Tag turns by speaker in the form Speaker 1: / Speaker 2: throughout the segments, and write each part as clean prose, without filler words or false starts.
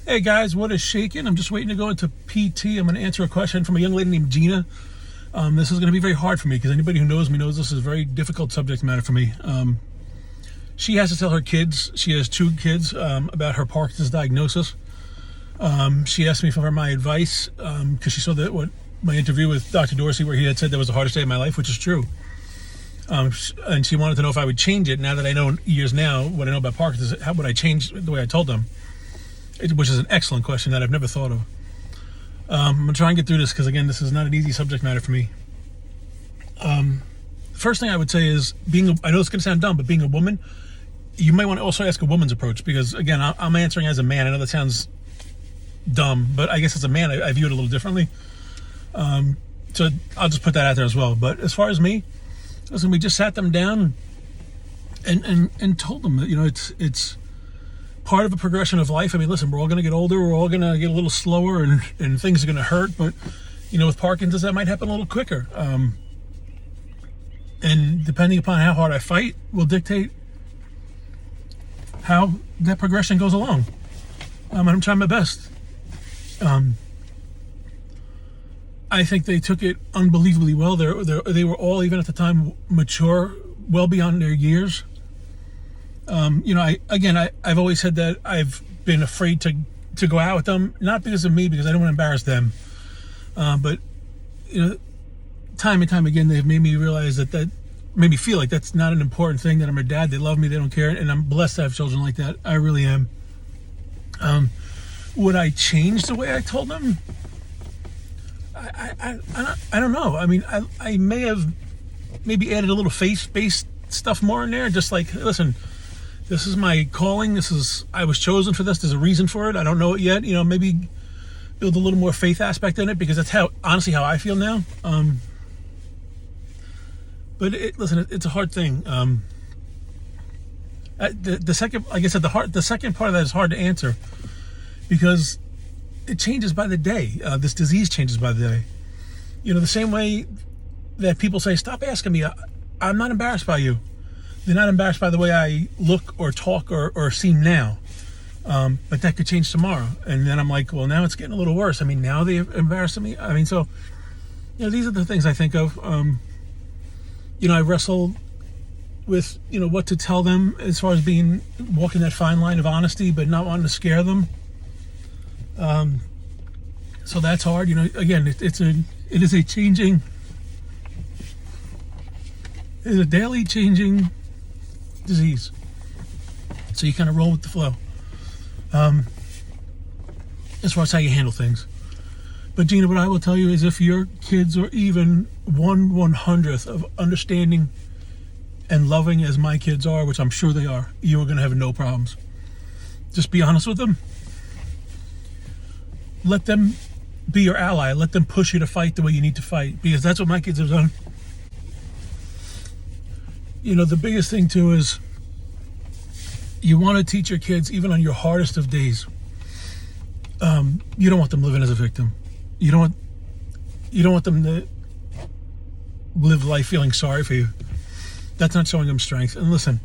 Speaker 1: Hey guys, what is shaking? I'm just waiting to go into PT. I'm going to answer a question from a young lady named Gina. This is going to be very hard for me because anybody who knows me knows this is a very difficult subject matter for me. She has to tell her kids, she has 2 kids, about her Parkinson's diagnosis. She asked me for my advice because she saw that my interview with Dr. Dorsey where he had said that was the hardest day of my life, which is true. And she wanted to know if I would change it now that I know years now what I know about Parkinson's. How would I change the way I told them? Which is an excellent question that I've never thought of. I'm going to try and get through this because, again, this is not an easy subject matter for me. First thing I would say is, I know it's going to sound dumb, but being a woman, you might want to also ask a woman's approach because, again, I'm answering as a man. I know that sounds dumb, but I guess as a man, I view it a little differently. So I'll just put that out there as well. But as far as me, listen, we just sat them down and told them that, it's part of a progression of life. I mean, listen, we're all going to get older. We're all going to get a little slower and things are going to hurt. But, with Parkinson's, that might happen a little quicker. And depending upon how hard I fight will dictate how that progression goes along. And I'm trying my best. I think they took it unbelievably well. They were all, even at the time, mature, well beyond their years. I've always said that I've been afraid to go out with them, not because of me, because I don't want to embarrass them. But time and time again, they've made me realize that made me feel like that's not an important thing, that I'm their dad. They love me. They don't care. And I'm blessed to have children like that. I really am. Would I change the way I told them? I don't know. I mean, I may have maybe added a little faith-based stuff more in there. Just like, listen, this is my calling. I was chosen for this. There's a reason for it. I don't know it yet. Maybe build a little more faith aspect in it because that's honestly how I feel now. But listen, it's a hard thing. The second, like I said, the second part of that is hard to answer because it changes by the day. This disease changes by the day. The same way that people say, stop asking me. I'm not embarrassed by you. They're not embarrassed by the way I look or talk or seem now. But that could change tomorrow. And then I'm like, well, now it's getting a little worse. I mean, now they're embarrassing me. I mean, so, these are the things I think of. I wrestle with, what to tell them as far as walking that fine line of honesty, but not wanting to scare them. So that's hard. Again, it is a daily changing disease. So you kind of roll with the flow. As far as how you handle things. But Gina, what I will tell you is if your kids are even 1/100th of understanding and loving as my kids are, which I'm sure they are, you are going to have no problems. Just be honest with them. Let them be your ally. Let them push you to fight the way you need to fight, because that's what my kids have done. The biggest thing too is you want to teach your kids, even on your hardest of days. You don't want them living as a victim. You don't want them to live life feeling sorry for you. That's not showing them strength. And listen,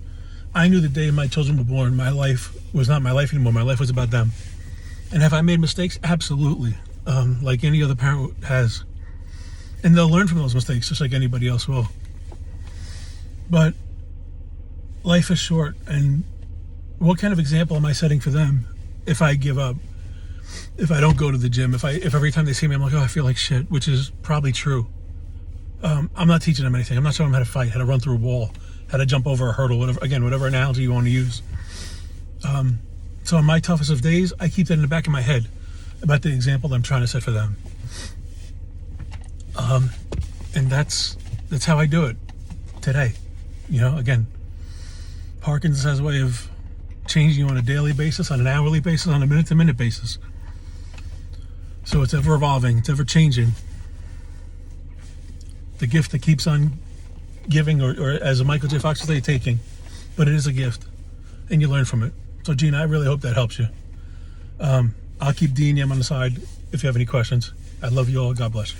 Speaker 1: I knew the day my children were born, my life was not my life anymore. My life was about them. And have I made mistakes? Absolutely. Like any other parent has. And they'll learn from those mistakes, just like anybody else will. But life is short, and what kind of example am I setting for them if I give up? If I don't go to the gym, if every time they see me, I'm like, oh, I feel like shit, which is probably true. I'm not teaching them anything. I'm not showing them how to fight, how to run through a wall, how to jump over a hurdle, whatever analogy you want to use. So on my toughest of days, I keep that in the back of my head about the example that I'm trying to set for them. And that's how I do it today. Again, Parkinson's has a way of changing you on a daily basis, on an hourly basis, on a minute-to-minute basis. So it's ever evolving, it's ever changing. The gift that keeps on giving, or as Michael J. Fox would say, taking. But it is a gift, and you learn from it. So Gina, I really hope that helps you. I'll keep DNM on the side if you have any questions. I love you all. God bless you.